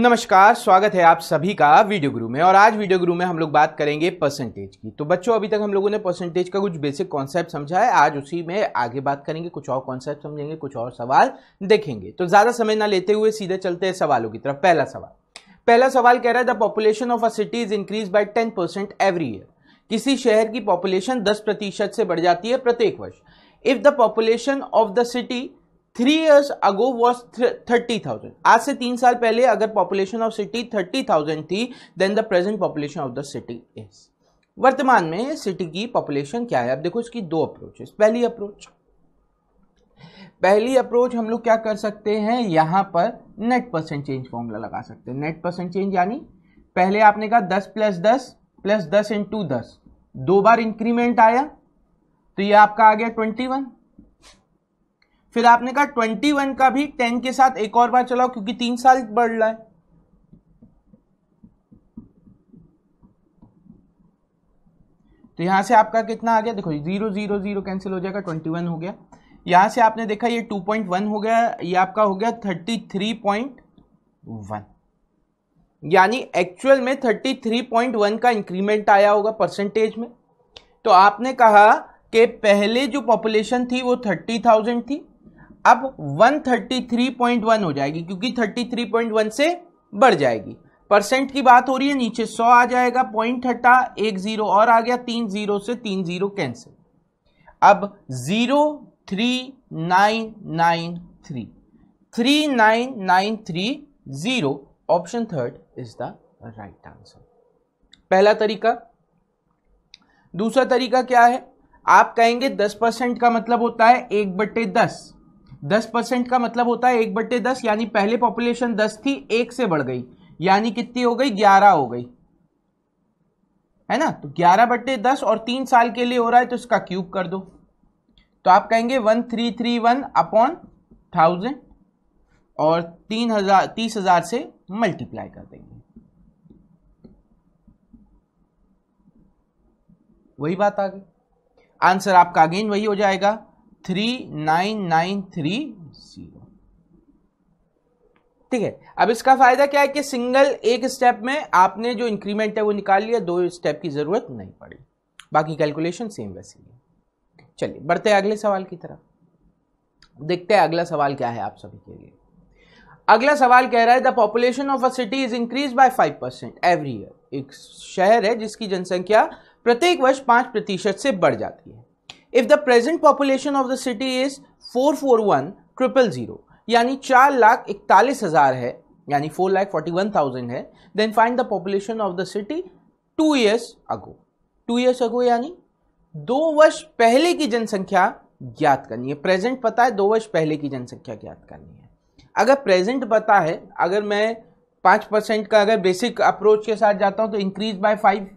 नमस्कार, स्वागत है आप सभी का वीडियो गुरु में। और आज वीडियो गुरु में हम लोग बात करेंगे परसेंटेज की। तो बच्चों, अभी तक हम लोगों ने परसेंटेज का कुछ बेसिक कॉन्सेप्ट समझा है। आज उसी में आगे बात करेंगे, कुछ और कॉन्सेप्ट समझेंगे, कुछ और सवाल देखेंगे। तो ज्यादा समय ना लेते हुए सीधे चलते हैं सवालों की तरफ। पहला सवाल कह रहा है the population of a city is increase bye 10% every year. किसी शहर की पॉपुलेशन 10% से बढ़ जाती है प्रत्येक वर्ष। If the population of the city 3 years ago was 30,000। आज से 3 साल पहले अगर पॉपुलेशन ऑफ सिटी 30,000 थी, then the present population of the city is. वर्तमान में सिटी की पॉपुलेशन क्या है? अब देखो, इसकी दो अप्रोचेस। पहली अप्रोच हम लोग क्या कर सकते हैं, यहां पर नेट परसेंट चेंज फॉर्मूला लगा सकते हैं। नेट परसेंट चेंज यानी पहले आपने कहा 10 + 10 + 10 × 10, 2 बार इंक्रीमेंट आया तो ये आपका आ गया 21। फिर आपने कहा 21 का भी 10 के साथ एक और बार चलाओ, क्योंकि 3 साल बढ़ रहा है। तो यहां से आपका कितना आ गया? देखो 0 0 0 कैंसिल हो जाएगा, 21 हो गया। यहां से आपने देखा ये 2.1 हो गया, ये आपका हो गया 33.1। यानी एक्चुअल में 33.1 का इंक्रीमेंट आया होगा परसेंटेज में। तो आपने कहा कि पहले जो पॉपुलेशन थी वो 30,000 थी, अब 133.1 हो जाएगी, क्योंकि 33.1 से बढ़ जाएगी। परसेंट की बात हो रही है, नीचे 100 आ जाएगा, पॉइंट हटा, 1 0 और आ गया, 3 0 से 3 0 कैंसिल। अब 03993 3993 option third is the right answer. पहला तरीका। दूसरा तरीका क्या है? आप कहेंगे 10% का मतलब होता है 1/10। 10% का मतलब होता है 1/10, यानी पहले पॉपुलेशन 10 थी, 1 से बढ़ गई, यानी कितनी हो गई? 11 हो गई, है ना। तो 11/10 और 3 साल के लिए हो रहा है, तो इसका क्यूब कर दो। तो आप कहेंगे 1331/1000 और 30,000 से मल्टीप्लाई कर देंगे। वही बात आ गई। आंसर आपका अगेन वही हो जाएगा 39930। ठीक है। अब इसका फायदा क्या है कि सिंगल एक स्टेप में आपने जो इंक्रीमेंट है वो निकाल लिया, 2 स्टेप की जरूरत नहीं पड़ी, बाकी कैलकुलेशन सेम वैसी है। चलिए बढ़ते हैं अगले सवाल की तरफ। देखते हैं अगला सवाल क्या है आप सभी के लिए। अगला सवाल कह रहा है the population of a city is increase bye 5% every year. एक शहर है जिसकी जनसंख्या प्रत्येक वर्ष 5% से बढ़ जाती है। If the present population of the city is 441,000, यानी 4,41,000 है, यानी 4,41,000 है, then find the population of the city 2 years ago। 2 years ago यानी 2 वर्ष पहले की जनसंख्या ज्ञात करनी है। प्रेजेंट पता है, 2 वर्ष पहले की जनसंख्या ज्ञात करनी है। अगर प्रेजेंट पता है, अगर मैं 5% का अगर बेसिक अप्रोच के साथ जाता हूं तो इंक्रीज बाय 5,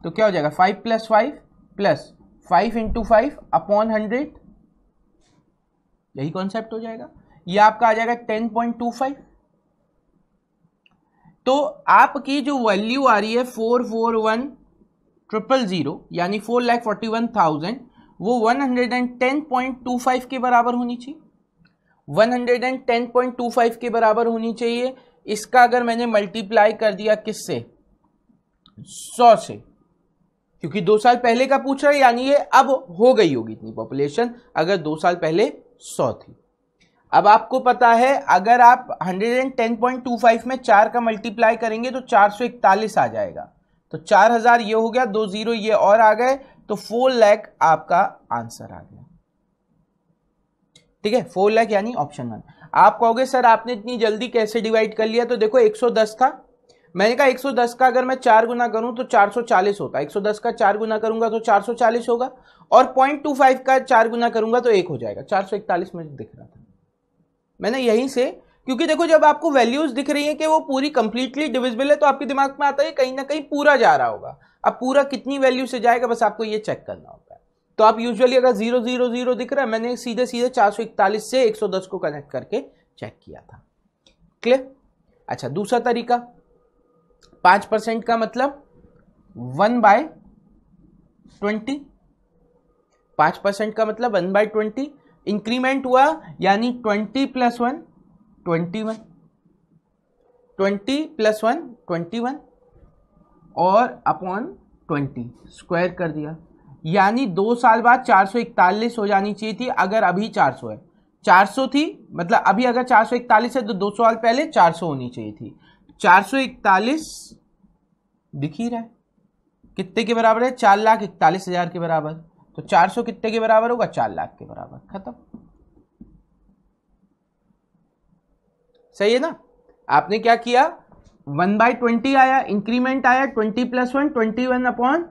तो क्या हो जाएगा? 5 + 5 + 5 × 5 अपॉन 100, यही कॉन्सेप्ट हो जाएगा। यह आपका आ जाएगा 10.25। तो आपकी जो वैल्यू आ रही है 441,000, यानी 4,41,000, वो 110.25 के बराबर होनी चाहिए। 110.25 के बराबर होनी चाहिए। इसका अगर मैंने मल्टीप्लाई कर दिया किससे? 100 से, क्योंकि 2 साल पहले का पूछ रहा है, यानी ये अब हो गई होगी इतनी पॉपुलेशन, अगर 2 साल पहले 100 थी। अब आपको पता है, अगर आप 110.25 में 4 का मल्टीप्लाई करेंगे तो 441 आ जाएगा। तो 4000 ये हो गया, 2 0 ये और आ गए, तो 4 लाख आपका आंसर आ गया। ठीक है, 4 लाख यानी ऑप्शन 1। आप कहोगे सर आपने इतनी जल्दी कैसे डिवाइड कर लिया? तो देखो 110 था, मैंने कहा 110 का अगर मैं 4 गुना करूं तो 440 होता है। 110 का 4 गुना करूंगा तो 440 होगा, और 0.25 का 4 गुना करूंगा तो 1 हो जाएगा। 441 मुझे दिख रहा था, मैंने यहीं से, क्योंकि देखो जब आपको वैल्यूज दिख रही है कि वो पूरी कंप्लीटली डिविजिबल है, तो आपके दिमाग में आता है कहीं ना कहीं पूरा जा रहा होगा। अब पूरा कितनी वैल्यू से जाएगा, बस आपको ये चेक करना होता है। तो आप यूजुअली अगर 0 0 0 दिख रहा है, मैंने सीधे सीधे 441 से 110 को कनेक्ट करके चेक किया था। क्लियर? अच्छा, दूसरा तरीका, 5% का मतलब 1/20। 5% का मतलब 1/20, इंक्रीमेंट हुआ यानी 20 + 1 21। 20 + 1 21 और अपॉन 20 स्क्वायर कर दिया, यानी 2 साल बाद 441 हो जानी चाहिए थी। अगर अभी 400 है, 400 थी मतलब अभी अगर 441 है तो 2 साल पहले 400 होनी चाहिए थी। 441 दिख ही रहा है कितने के बराबर है, 4,41,000 के बराबर। तो 400 कितने के बराबर होगा, 4 लाख के बराबर। खत्म। सही है ना। आपने क्या किया, 1/20 आया, इंक्रीमेंट आया, 20 + 1 21 अपॉन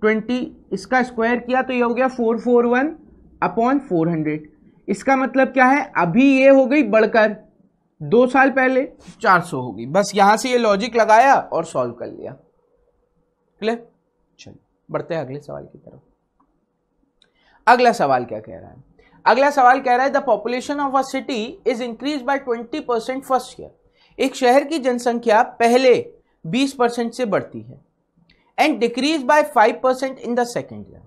20, इसका स्क्वायर किया तो ये हो गया 441 अपॉन 400। इसका मतलब क्या है, अभी ये हो गई बढ़कर 2 साल पहले 400 होगी। बस यहां से ये लॉजिक लगाया और सॉल्व कर लिया। क्लियर। चलिए बढ़ते हैं अगले सवाल की तरफ। अगला सवाल क्या कह रहा है, अगला सवाल कह रहा है the population of a city is increase bye 20% first year. एक शहर की जनसंख्या पहले 20% से बढ़ती है and decrease by 5% in the second year.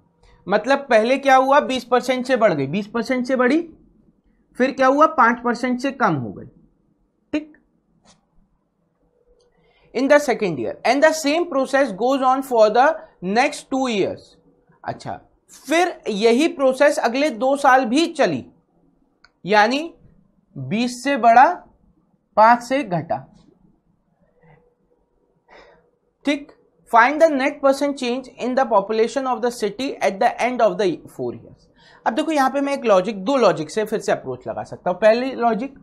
मतलब पहले क्या हुआ, 20% से बढ़ गई, 20% से बढ़ी, फिर क्या हुआ 5% से कम हो गई। ठीक। In the second year and the same process goes on for the next 2 years। अच्छा, फिर यही प्रोसेस अगले 2 साल भी चली, यानी 20 से बढ़ा 5 से घटा। ठीक। Find the net percent change in the population of the city at the end of the 4 years। अब देखो यहां पे मैं एक लॉजिक, 2 लॉजिक से फिर से अप्रोच लगा सकता हूं। पहली लॉजिक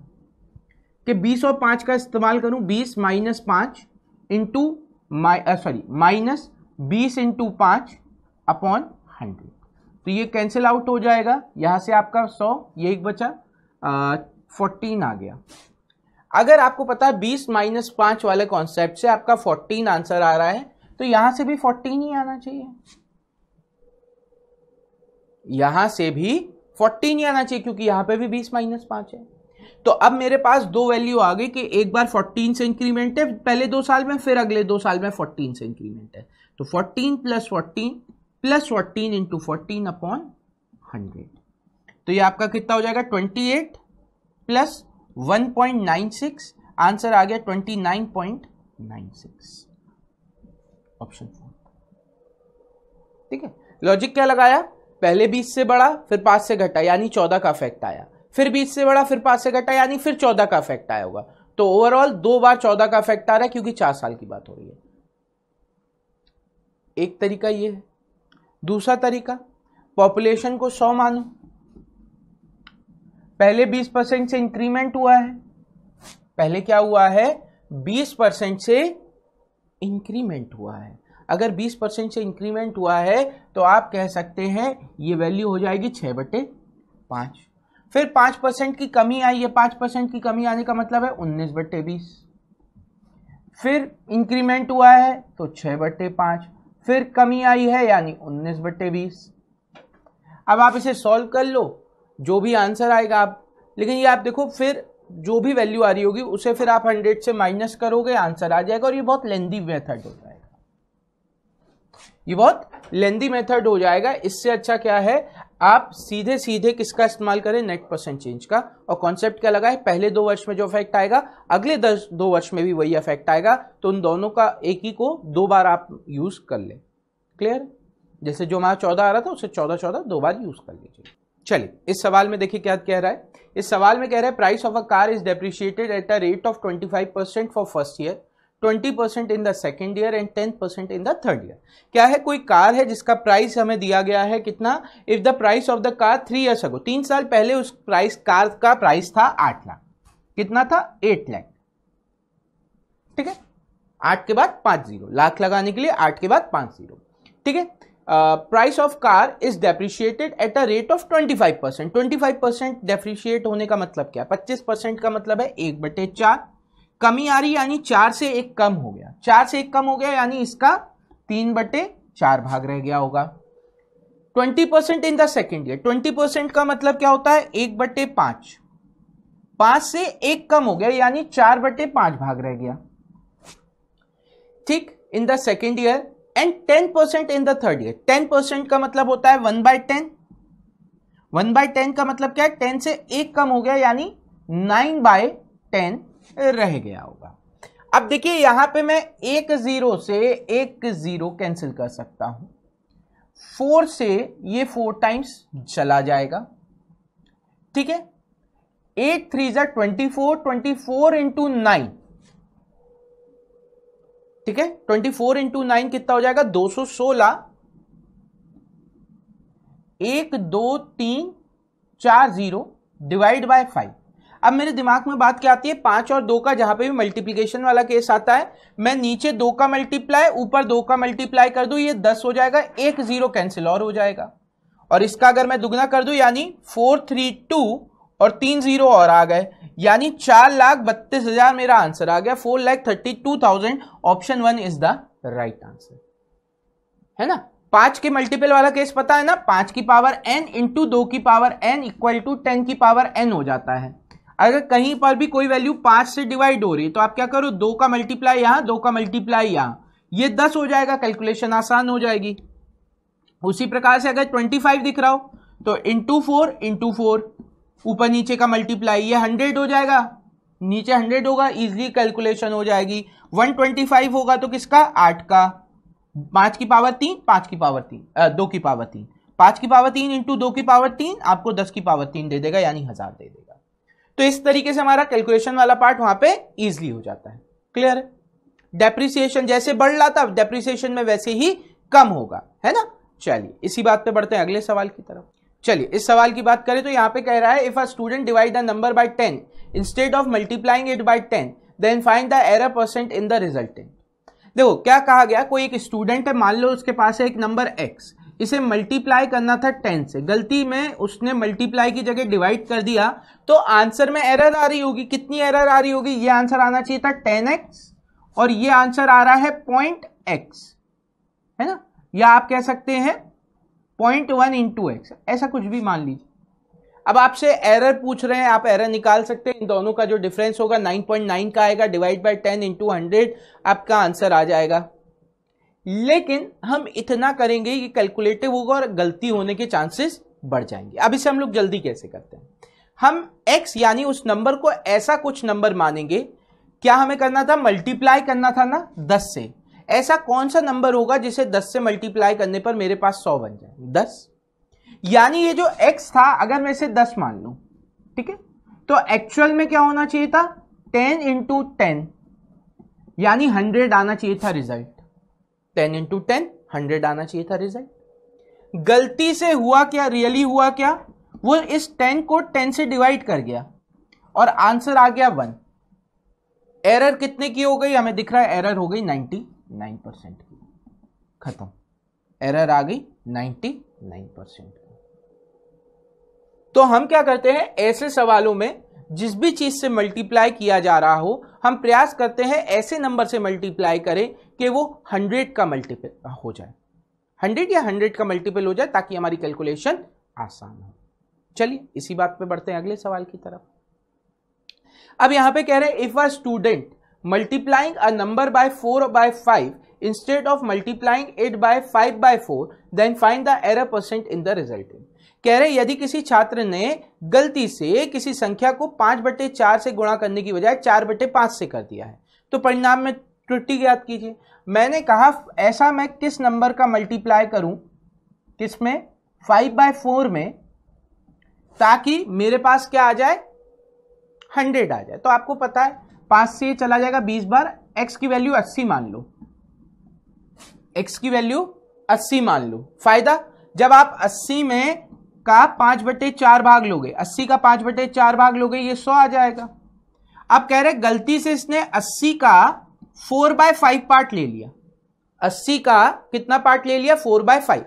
कि 20 और 5 का इस्तेमाल करूं, 20 - 5 इंटू माइनस 20 × 5 अपॉन 100। तो ये कैंसिल आउट हो जाएगा, यहां से आपका 100, ये एक बचा 14 आ गया। अगर आपको पता है 20 - 5 वाले कॉन्सेप्ट से आपका 14 आंसर आ रहा है, तो यहां से भी 14 ही आना चाहिए, यहां से भी 14 ही आना चाहिए, क्योंकि यहां पे भी 20 - 5 है। तो अब मेरे पास 2 वैल्यू आ गई कि एक बार 14 से इंक्रीमेंट है पहले 2 साल में, फिर अगले 2 साल में 14 से इंक्रीमेंट है। तो 14 + 14 + 14 × 14 अपॉन 100। तो ये आपका कितना हो जाएगा, 28 + 1.96, आंसर आ गया 29.96, ऑप्शन 4। ठीक है। लॉजिक क्या लगाया, पहले 20 से बढ़ा फिर 5 से घटा, यानी 14 का इफेक्ट आया, फिर 20 से बढ़ा फिर 5 से घटा, यानी फिर 14 का इफेक्ट आया होगा। तो ओवरऑल 2 बार 14 का इफेक्ट आ रहा है, क्योंकि 4 साल की बात हो रही है। एक तरीका ये है। दूसरा तरीका, पॉपुलेशन को 100 मानो, पहले 20% से इंक्रीमेंट हुआ है, पहले क्या हुआ है, 20% से इंक्रीमेंट हुआ है। अगर 20% से इंक्रीमेंट हुआ है तो आप कह सकते हैं ये वैल्यू हो जाएगी 6/5। फिर 5% की कमी आई है, 5% की कमी आने का मतलब है 19/20। फिर इंक्रीमेंट हुआ है तो 6/5, फिर कमी आई है यानी 19/20। अब आप इसे सॉल्व कर लो, जो भी आंसर आएगा आप, लेकिन ये आप देखो फिर जो भी वैल्यू आ रही होगी उसे फिर आप 100 से माइनस करोगे, आंसर आ जाएगा। और ये बहुत लेंदी मेथड हो जाएगा, ये बहुत लेंदी मेथड हो जाएगा। इससे अच्छा क्या है, आप सीधे सीधे किसका इस्तेमाल करें, नेट परसेंट चेंज का। और कॉन्सेप्ट क्या लगा है, पहले 2 वर्ष में जो इफेक्ट आएगा अगले 2 वर्ष में भी वही इफेक्ट आएगा, तो उन दोनों का एक ही को 2 बार आप यूज कर ले। क्लियर। जैसे जो हमारा 14 आ रहा था उसे 14 2 बार यूज कर लीजिए। चलिए इस सवाल में देखिए क्या कह रहा है। इस सवाल में कह रहा है price of a car is depreciated at a rate of 25% for first year, 20% in the second year and 10% in the third year. क्या है, कोई कार है जिसका प्राइस हमें दिया गया है कितना, if the price of the car 3 years अगो, 3 साल पहले उस प्राइस कार का प्राइस था 8 लाख, कितना था 8 लाख। ठीक है, 8 के बाद 5 जीरो, लाख लगाने के लिए 8 के बाद 5 जीरो। ठीक है। Price of car is depreciated at a rate of 25%। 25% depreciate होने का मतलब क्या है, 25% का मतलब है 1/4, कमी आ रही यानी 4 से 1 कम हो गया, 4 से 1 कम हो गया यानी इसका 3/4 भाग रह गया होगा। 20% इन द सेकेंड ईयर, 20% का मतलब क्या होता है 1/5, 5 से 1 कम हो गया यानी 4/5 भाग रह गया। ठीक, in the second year and 10% in the third year. 10% का मतलब होता है 1/10, 1/10 का मतलब क्या है 10 से 1 कम हो गया यानी 9/10 रह गया होगा। अब देखिए यहां पे मैं एक जीरो से एक जीरो कैंसिल कर सकता हूं, 4 से ये 4 टाइम्स चला जाएगा, ठीक है। 8 3 जा 24, 24 इंटू 9, ठीक है, 24 इंटू 9 कितना हो जाएगा 216, 1 2 3 4 0 डिवाइड बाय 5। अब मेरे दिमाग में बात क्या आती है, 5 और 2 का जहां पे भी मल्टीप्लीकेशन वाला केस आता है, मैं नीचे 2 का मल्टीप्लाई ऊपर 2 का मल्टीप्लाई कर दूं, ये 10 हो जाएगा, एक जीरो कैंसिल और हो जाएगा। और इसका अगर मैं दुगना कर दूं यानी 432 और 3 जीरो और आ गए, यानी 4,32,000 मेरा आंसर आ गया, 4,32,000। Option 1 is the right answer, है ना। 5 के मल्टीपल वाला केस पता है ना, 5 की पावर n इंटू 2 की पावर n इक्वल टू 10 की पावर n हो जाता है। अगर कहीं पर भी कोई वैल्यू 5 से डिवाइड हो रही है तो आप क्या करो, 2 का मल्टीप्लाई यहां, 2 का मल्टीप्लाई यहां, ये 10 हो जाएगा, कैलकुलेशन आसान हो जाएगी। उसी प्रकार से अगर 25 दिख रहा हो तो इंटू 4 ऊपर नीचे का मल्टीप्लाई, ये 100 हो जाएगा, नीचे 100 होगा, इजिली कैलकुलेशन हो जाएगी। 125 होगा तो किसका, 8 का, 5 की पावर 3, 5 की पावर 3, 2 की पावर 3, 5 की पावर 3 इंटू 2 की पावर 3 आपको 10 की पावर 3 दे देगा, यानी 1000 दे देगा। तो इस तरीके से हमारा कैलकुलेशन वाला पार्ट वहां पे इजिली हो जाता है। क्लियर है। डेप्रिसिएशन जैसे बढ़ रहा था, डेप्रिसिएशन में वैसे ही कम होगा, है ना। चलिए इसी बात पे बढ़ते हैं अगले सवाल की तरफ। चलिए इस सवाल की बात करें तो यहां पे कह रहा है, if a student divide the number by 10 instead of multiplying it by 10 then find the error percent in the resultant. देखो क्या कहा गया, कोई एक स्टूडेंट है, मान लो उसके पास है एक नंबर x, इसे मल्टीप्लाई करना था 10 से, गलती में उसने मल्टीप्लाई की जगह डिवाइड कर दिया, तो आंसर में एरर आ रही होगी। कितनी एरर आ रही होगी, ये आंसर आना चाहिए था 10x और ये आंसर आ रहा है 0.x, है ना, या आप कह सकते हैं 0.1 इंटू एक्स, ऐसा कुछ भी मान लीजिए। अब आपसे एरर पूछ रहे हैं, आप एरर निकाल सकते हैं, इन दोनों का जो डिफरेंस होगा 9.9 का आएगा, डिवाइड बाय 10 इंटू 100 आपका आंसर आ जाएगा। लेकिन हम इतना करेंगे कि कैलकुलेटिव होगा और गलती होने के चांसेस बढ़ जाएंगे। अब इसे हम लोग जल्दी कैसे करते हैं, हम x यानी उस नंबर को ऐसा कुछ नंबर मानेंगे, क्या हमें करना था, मल्टीप्लाई करना था ना 10 से, ऐसा कौन सा नंबर होगा जिसे 10 से मल्टीप्लाई करने पर मेरे पास 100 बन जाए, 10। यानी ये जो x था अगर मैं इसे 10 मान लूं, ठीक है, तो एक्चुअल में क्या होना चाहिए था, 10 इंटू 10 यानी 100 आना चाहिए था रिजल्ट, 10 इंटू 10 100 आना चाहिए था रिजल्ट। गलती से हुआ क्या, रियली हुआ क्या, वो इस 10 को 10 से डिवाइड कर गया और आंसर आ गया 1। एरर कितने की हो गई, हमें दिख रहा है एरर हो गई 99% की, खत्म, एरर आ गई 99%। तो हम क्या करते हैं, ऐसे सवालों में जिस भी चीज से मल्टीप्लाई किया जा रहा हो, हम प्रयास करते हैं ऐसे नंबर से मल्टीप्लाई करें कि वो 100 का मल्टीपल हो जाए, 100 या 100 का मल्टीपल हो जाए, ताकि हमारी कैलकुलेशन आसान हो। चलिए इसी बात पे बढ़ते हैं अगले सवाल की तरफ। अब यहां पे कह रहे हैं, if a student multiplying a number by 4 by 5 instead of multiplying it by 5 by 4 then find the error percent in the resultant. कह रहे यदि किसी छात्र ने गलती से किसी संख्या को 5/4 से गुणा करने की बजाय 4/5 से कर दिया है, तो परिणाम में त्रुटि ज्ञात कीजिए। मैंने कहा ऐसा मैं किस नंबर का मल्टीप्लाई करूं, किसमें, 5/4 में, ताकि मेरे पास क्या आ जाए, 100 आ जाए। तो आपको पता है 5 से चला जाएगा 20 बार, x की वैल्यू 80 मान लो, x की वैल्यू 80 मान लो। फायदा, जब आप 80 में का 5/4 भाग लोगे, 80 का 5/4 भाग लोगे, ये 100 आ जाएगा। अब कह रहे गलती से इसने 80 का 4/5 पार्ट ले लिया, 80 का कितना पार्ट ले लिया, 4/5।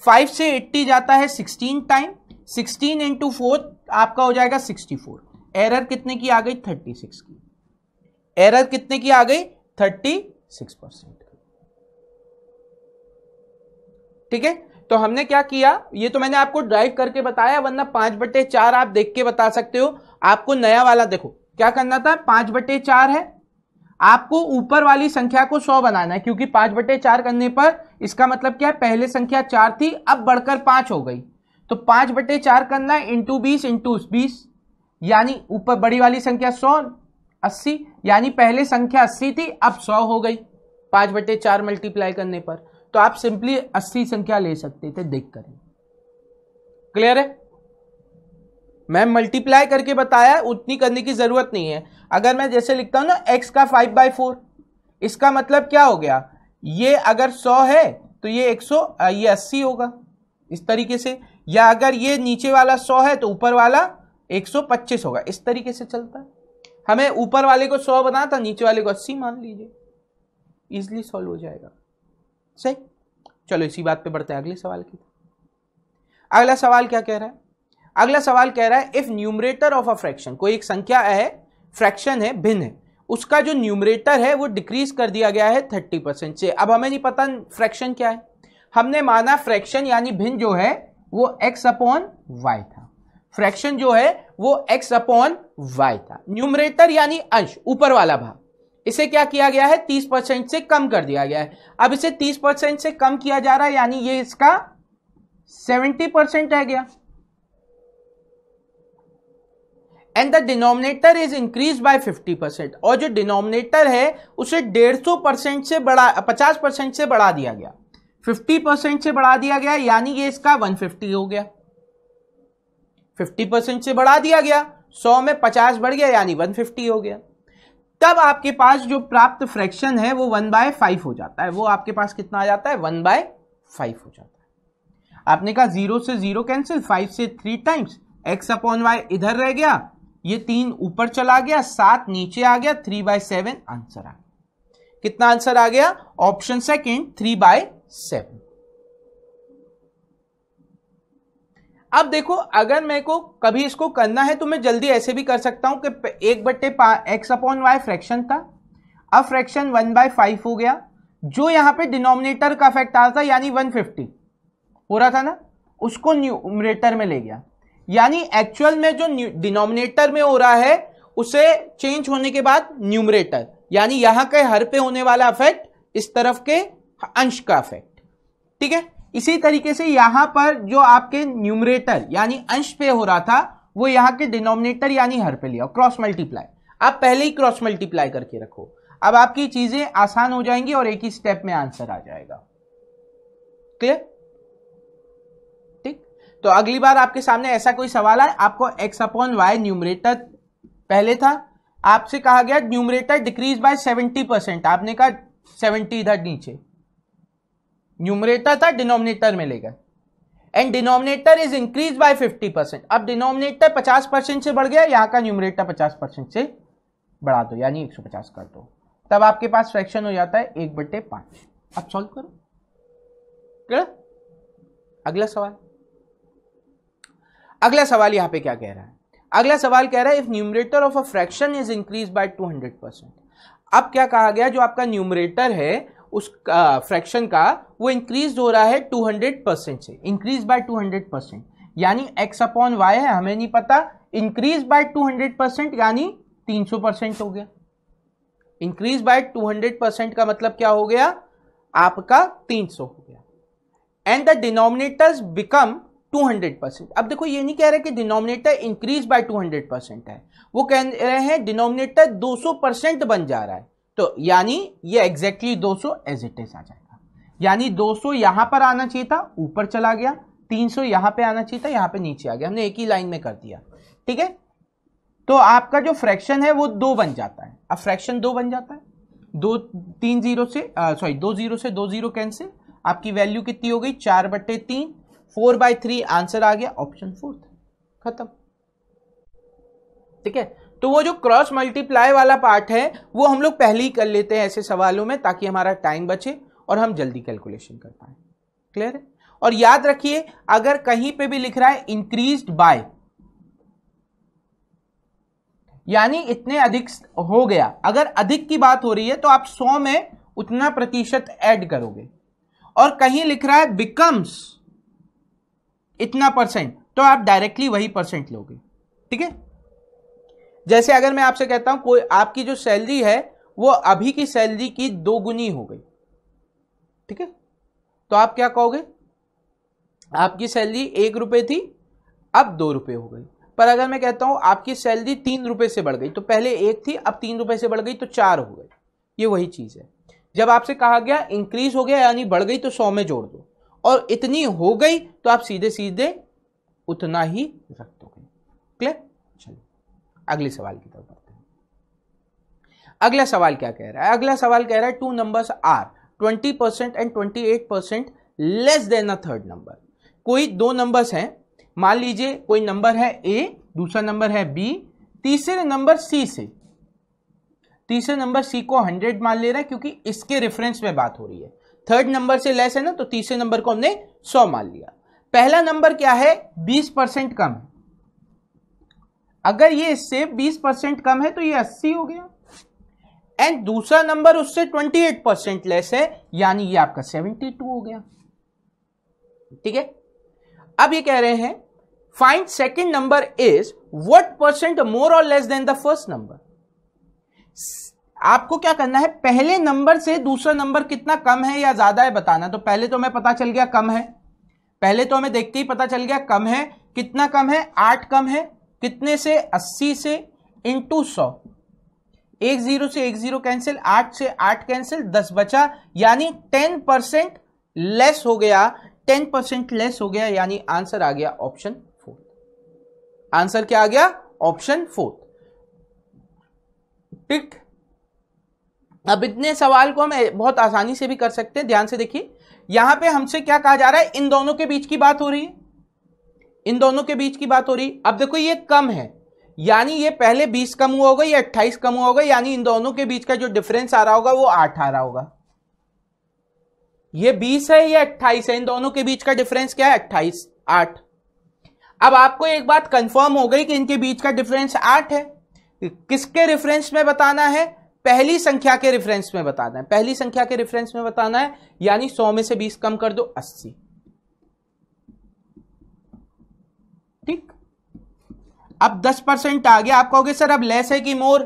5 से 80 जाता है 16 टाइम, 16 इंटू 4 आपका हो जाएगा 64। एरर कितने की आ गई, 36 की। एरर कितने की आ गई, 36%। ठीक है, तो हमने क्या किया, ये तो मैंने आपको ड्राइव करके बताया, वरना 5/4 आप देख के बता सकते हो। आपको नया वाला देखो क्या करना था, 5/4 है, आपको ऊपर वाली संख्या को 100 बनाना है, क्योंकि 5/4 करने पर इसका मतलब क्या है, पहले संख्या 4 थी, अब बढ़कर 5 हो गई, तो 5/4 करना है इंटू 20 इंटू 20, यानी ऊपर बड़ी वाली संख्या 100, 80, यानी पहले संख्या 80 थी, अब 100 हो गई 5/4 मल्टीप्लाई करने पर। तो आप सिंपली 80 संख्या ले सकते थे, देख कर। क्लियर है? मैं मल्टीप्लाई करके बताया, उतनी करने की जरूरत नहीं है। अगर मैं जैसे लिखता हूं ना x का 5/4, इसका मतलब क्या हो गया, ये अगर 100 है तो ये 80 होगा इस तरीके से, या अगर ये नीचे वाला 100 है तो ऊपर वाला 125 होगा। इस तरीके से चलता है। हमें ऊपर वाले को 100 बना था, नीचे वाले को 80 मान लीजिए, इजिली सॉल्व हो जाएगा। सही, चलो इसी बात पे बढ़ते हैं अगले सवाल की। अगला सवाल क्या कह रहा है? अगला सवाल कह रहा है if numerator of a fraction, कोई एक संख्या है, फ्रैक्शन है, भिन्न है, उसका जो न्यूमरेटर है वो डिक्रीज कर दिया गया है 30% से। अब हमें नहीं पता फ्रैक्शन क्या है, हमने माना फ्रैक्शन यानी भिन्न जो है वो x/y था, फ्रैक्शन जो है वो x/y था। न्यूमरेटर यानी अंश, ऊपर वाला भाग, इसे क्या किया गया है 30% से कम कर दिया गया है। अब इसे 30% से कम किया जा रहा है, यानी ये इसका 70% रह गया। And the denominator is increase bye 50%, और जो डिनोमिनेटर है उसे 150% से बढ़ा, 50% से बढ़ा दिया गया, 50% से बढ़ा दिया गया, यानी ये इसका 150 हो गया। 50% से बढ़ा दिया गया, 100 में 50 बढ़ गया, यानी 150 हो गया। तब आपके पास जो प्राप्त फ्रैक्शन है वो 1/5 हो जाता है। वो आपके पास कितना आ जाता है, 1/5 हो जाता है। आपने कहा 0 से 0 कैंसिल, 5 से 3 टाइम्स, x/y इधर रह गया, ये 3 ऊपर चला गया, 7 नीचे आ गया, 3/7 आंसर आ गया। कितना आंसर आ गया? Option second 3/7। अब देखो, अगर मेरे को कभी इसको करना है तो मैं जल्दी ऐसे भी कर सकता हूं कि 1/x/y फ्रैक्शन था, अब फ्रैक्शन 1/5 हो गया, जो यहां पे डिनोमिनेटर का इफेक्ट आ रहा था यानी 150 हो रहा था ना, उसको न्यूमरेटर में ले गया, यानी एक्चुअल में जो डिनोमिनेटर में हो रहा है उसे चेंज होने के बाद न्यूमरेटर, यानी यहां के हर पे होने वाला इफेक्ट इस तरफ के अंश का इफेक्ट। ठीक है, इसी तरीके से यहां पर जो आपके न्यूमरेटर यानी अंश पे हो रहा था वो यहां के डिनोमिनेटर यानी हर पे लिया, क्रॉस मल्टीप्लाई। आप पहले ही क्रॉस मल्टीप्लाई करके रखो, अब आपकी चीजें आसान हो जाएंगी और एक ही स्टेप में आंसर आ जाएगा। क्लियर? ठीक, तो अगली बार आपके सामने ऐसा कोई सवाल है, आपको x/y न्यूमरेटर पहले था, आपसे कहा गया न्यूमरेटर डिक्रीज बाय 70%, आपने कहा 70 इधर नीचे, न्यूमरेटर था डिनोमिनेटर में ले गए, and denominator is increase bye 50%। अब डिनोमिनेटर 50% से बढ़ गया, यहां का न्यूमरेटर 50% से बढ़ा दो, यानी 150 कर दो, तब आपके पास फ्रैक्शन हो जाता है 1/5। अब सॉल्व करो। क्लियर? अगला सवाल, अगला सवाल यहां पे क्या कह रहा है? अगला सवाल कह रहा है if numerator of a fraction is increase bye 200%। अब क्या कहा गया, जो आपका न्यूमरेटर है उस फ्रैक्शन का वो इंक्रीज हो रहा है 200% से, इंक्रीज बाय 200%, यानी x/y है, हमें नहीं पता, इंक्रीज बाय 200% यानी 300% हो गया। इंक्रीज बाय 200% का मतलब क्या हो गया, आपका 300 हो गया। And the denominators become 200%। अब देखो, ये नहीं कह रहे कि डिनोमिनेटर इंक्रीज बाय 200% है, वो कह रहे हैं डिनोमिनेटर 200% बन जा रहा है, तो यानी ये एग्जैक्टली 200 एज इट इज आ जाएगा, यानी 200 यहां पर आना चाहिए था, ऊपर चला गया, 300 यहां पे आना चाहिए था, यहां पे नीचे आ गया, हमने एक ही लाइन में कर दिया। ठीक है, तो आपका जो फ्रैक्शन है वो 2 बन जाता है। अब फ्रैक्शन 2 बन जाता है, 2 0 से 2 0 कैंसिल, आपकी वैल्यू कितनी हो गई 4/3, 4/3 आंसर आ गया, ऑप्शन 4 खत्म। ठीक है, तो वो जो क्रॉस मल्टीप्लाई वाला पार्ट है वो हम लोग पहले ही कर लेते हैं ऐसे सवालों में, ताकि हमारा टाइम बचे और हम जल्दी कैलकुलेशन कर पाए। क्लियर है? और याद रखिए, अगर कहीं पे भी लिख रहा है इंक्रीज्ड बाय, यानी इतने अधिक हो गया, अगर अधिक की बात हो रही है तो आप 100 में उतना प्रतिशत ऐड करोगे, और कहीं लिख रहा है बिकम्स इतना %, तो आप डायरेक्टली वही % लोगे। ठीक है, जैसे अगर मैं आपसे कहता हूं कोई आपकी जो सैलरी है वो अभी की सैलरी की 2 गुनी हो गई, ठीक है, तो आप क्या कहोगे, आपकी सैलरी 1 रुपए थी, अब 2 रुपए हो गई, पर अगर मैं कहता हूं आपकी सैलरी 3 रुपए से बढ़ गई, तो पहले 1 थी अब 3 रुपए से बढ़ गई तो 4 हो गई। ये वही चीज है, जब आपसे कहा गया इंक्रीज हो गया यानी बढ़ गई तो 100 में जोड़ दो, और इतनी हो गई तो आप सीधे सीधे उतना ही रख दोगे। क्लियर? चलिए अगले सवाल की तरफ बढ़ते हैं। अगला सवाल क्या कह रहा है? अगला सवाल कह रहा है 2 numbers are 20% and 28% less than a third number. कोई 2 नंबर्स हैं, मान लीजिए कोई नंबर है ए, दूसरा नंबर है बी, तीसरे नंबर सी से, तीसरे नंबर सी को 100 मान ले रहा है क्योंकि इसके रेफरेंस में बात हो रही है। थर्ड नंबर से लेस है ना, तो तीसरे नंबर को हमने 100 मान लिया। पहला नंबर क्या है? 20% कम है। अगर ये इससे 20% कम है तो ये 80 हो गया, एंड दूसरा नंबर उससे 28% लेस है यानी ये आपका 72 हो गया। ठीक है, अब ये कह रहे हैं find second number is what percent more or less than the first number. आपको क्या करना है? पहले नंबर से दूसरा नंबर कितना कम है या ज्यादा है बताना। तो पहले तो हमें पता चल गया कम है, पहले तो हमें देखते ही पता चल गया कम है। कितना कम है? 8 कम है। कितने से? 80 से, इंटू 100। 1 0 से 1 0 कैंसिल, 8 से 8 कैंसिल, 10 बचा, यानी 10% लेस हो गया। 10% लेस हो गया यानी आंसर आ गया ऑप्शन 4। आंसर क्या आ गया? ऑप्शन 4। ठीक, अब इतने सवाल को हम बहुत आसानी से भी कर सकते हैं। ध्यान से देखिए, यहां पे हमसे क्या कहा जा रहा है? इन दोनों के बीच की बात हो रही है, इन दोनों के बीच की बात हो रही है। अब देखो ये कम है यानी ये पहले 20 कम हुआ होगा, ये 28 कम हुआ होगा, यानी इन दोनों के बीच का जो डिफरेंस आ रहा होगा वो 8 आ रहा होगा। ये 20 है, ये 28 है, इन दोनों के बीच का डिफरेंस क्या है? 28, 8। अब आपको एक बात कंफर्म हो गई कि इनके बीच का डिफरेंस 8 है। किसके रेफरेंस में बताना है? पहली संख्या के रेफरेंस में बताना है। पहली संख्या के रेफरेंस में बताना है यानी 100 में से 20 कम कर दो, 80। ठीक, अब 10% आ गया। आप कहोगे सर अब लेस है कि मोर?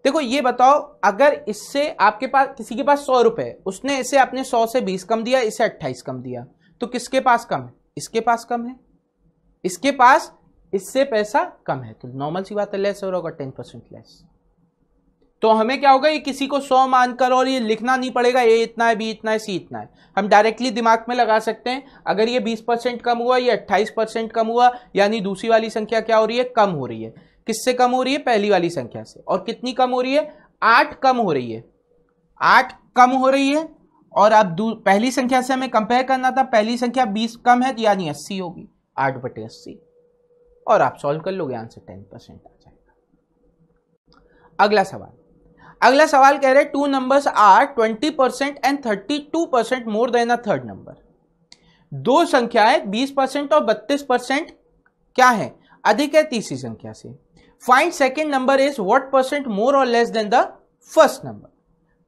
देखो ये बताओ, अगर इससे आपके पास किसी के पास 100 रुपए है, उसने इसे अपने 100 से 20 कम दिया, इसे 28 कम दिया, तो किसके पास कम है? इसके पास कम है। इसके पास इससे पैसा कम है तो नॉर्मल सी बात है लेस हो रहा होगा, 10% लेस। तो हमें क्या होगा? ये किसी को 100 मानकर और ये लिखना नहीं पड़ेगा ए इतना है, बी इतना है, सी इतना है। हम डायरेक्टली दिमाग में लगा सकते हैं, अगर ये 20% कम हुआ, ये 28% कम हुआ, यानी दूसरी वाली संख्या क्या हो रही है? कम हो रही है। किससे कम हो रही है? पहली वाली संख्या से। और कितनी कम हो रही है? 8 कम हो रही है। 8 कम हो रही है, और अब पहली संख्या से हमें कंपेयर करना था। पहली संख्या 20 कम है यानी 80 होगी, 8/80, और आप सॉल्व कर लोगे, आंसर 10% आ जाएगा। अगला सवाल, अगला सवाल कह रहे हैं 2 numbers are 20% and 32% more than a third number. दो संख्याएं 20% और 32% क्या है? अधिक है तीसरी संख्या से। Find second number is what percent more or less than the first number.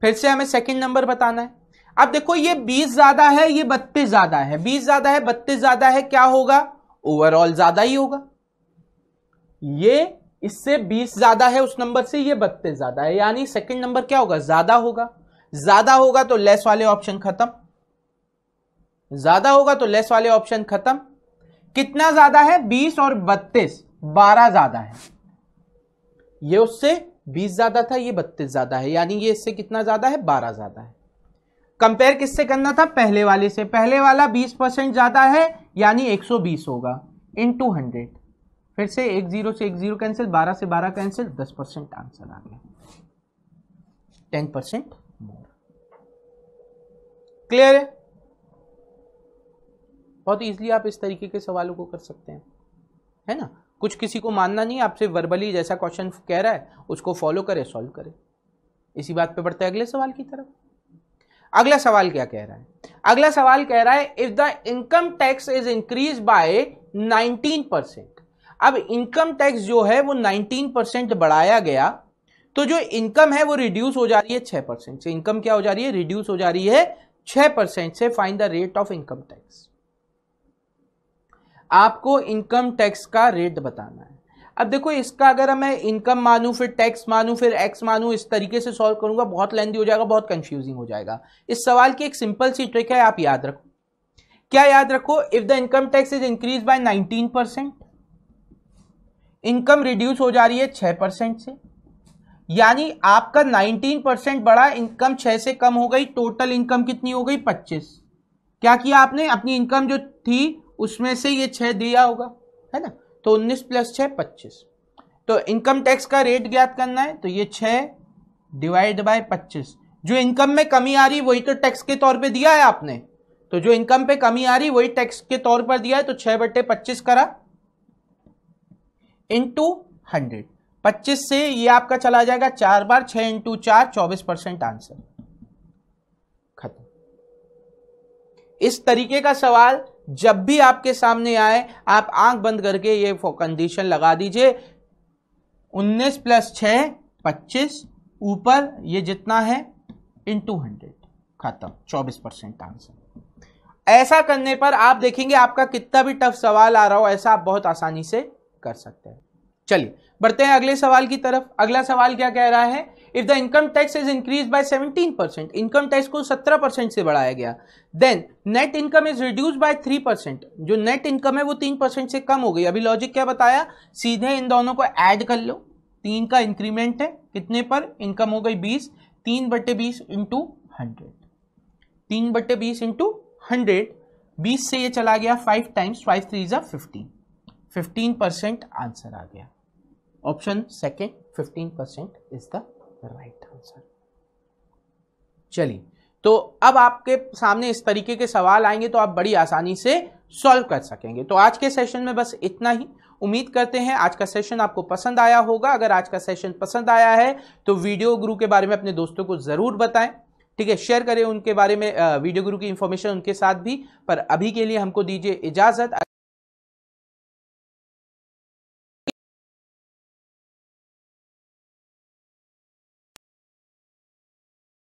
फिर से हमें सेकेंड नंबर बताना है। अब देखो ये 20 ज्यादा है, ये 32 ज्यादा है। 20 ज्यादा है, 32 ज्यादा है, क्या होगा? ओवरऑल ज्यादा ही होगा। ये इससे 20 ज्यादा है उस नंबर से, ये 32 ज्यादा है, यानी सेकंड नंबर क्या होगा? ज्यादा होगा। ज्यादा होगा तो लेस वाले ऑप्शन खत्म, ज्यादा होगा तो लेस वाले ऑप्शन खत्म। कितना ज्यादा है? 20 और 32, 12 ज्यादा है। ये उससे 20 ज्यादा था, ये 32 ज्यादा है, यानी ये इससे कितना ज्यादा है? 12 ज्यादा है। कंपेयर किससे करना था? पहले वाले से। पहले वाला 20% ज्यादा है यानी 120 होगा, इंटू 100। फिर से 1 0 से 1 0 कैंसिल, 12 से 12 कैंसिल, 10% आंसर आ गया, 10% मोर। क्लियर है? बहुत इजीली आप इस तरीके के सवालों को कर सकते हैं, है ना। कुछ किसी को मानना नहीं, आपसे वर्बली जैसा क्वेश्चन कह रहा है उसको फॉलो करे, सॉल्व करे। इसी बात पे बढ़ते हैं अगले सवाल की तरफ। अगला सवाल क्या कह रहा है? अगला सवाल कह रहा है if the income tax is increase bye 19%। अब इनकम टैक्स जो है वो 19% बढ़ाया गया, तो जो इनकम है वो रिड्यूस हो जा रही है 6% से। इनकम क्या हो जा रही है? रिड्यूस हो जा रही है 6% से। Find the rate of income tax. आपको इनकम टैक्स का रेट बताना है। अब देखो इसका अगर मैं इनकम मानूं, फिर टैक्स मानूं, फिर एक्स मानूं, इस तरीके से सॉल्व करूंगा, बहुत लेंथी हो जाएगा, बहुत कंफ्यूजिंग हो जाएगा। इस सवाल की एक सिंपल सी ट्रिक है, आप याद रखो। क्या याद रखो? If the income tax is increase bye 19%, income reduce हो जा रही है 6% से, यानी आपका 19% बढ़ा, इनकम 6 से कम हो गई, टोटल इनकम कितनी हो गई 25। क्या किया आपने, अपनी इनकम जो थी उसमें से ये 6 दिया होगा, है ना, तो 19 + 6 25। तो इनकम टैक्स का रेट ज्ञात करना है, तो ये 6 डिवाइड बाय 25। जो इनकम में कमी आ रही वही तो टैक्स के तौर पे दिया है आपने, तो जो इनकम पे कमी आ रही वही टैक्स के तौर पर दिया है, तो 6/25 करा इंटू 100। 25 से ये आपका चला जाएगा 4 बार, 6 × 4 24% आंसर खत्म। इस तरीके का सवाल जब भी आपके सामने आए आप आंख बंद करके ये कंडीशन लगा दीजिए, 19 + 6 25, ऊपर ये जितना है इंटू 100, खत्म, 24% आंसर। ऐसा करने पर आप देखेंगे आपका कितना भी टफ सवाल आ रहा हो, ऐसा आप बहुत आसानी से कर सकते हैं। चलिए बढ़ते हैं अगले सवाल की तरफ। अगला सवाल क्या कह रहा है, if the income tax is increase by 17%, income tax को 17% से बढ़ाया गया, then net income is reduce by 3%, जो नेट इनकम है वो 3% से कम हो गई। अभी लॉजिक क्या बताया, सीधे इन दोनों को ऐड कर लो, 3 का इंक्रीमेंट है, कितने पर, इनकम हो गई 20, 3/20 इंटू 100, 3/20 इंटू 100, 20 से ये चला गया 5 टाइम्स, 5 3 = 15, 15% आंसर आ गया। Option second 15% is the right answer. चलिए, तो अब आपके सामने इस तरीके के सवाल आएंगे तो आप बड़ी आसानी से सॉल्व कर सकेंगे। तो आज के सेशन में बस इतना ही। उम्मीद करते हैं आज का सेशन आपको पसंद आया होगा। अगर आज का सेशन पसंद आया है तो वीडियो गुरु के बारे में अपने दोस्तों को जरूर बताएं, ठीक है, शेयर करें उनके बारे में, वीडियो गुरु की इंफॉर्मेशन उनके साथ भी। पर अभी के लिए हमको दीजिए इजाजत।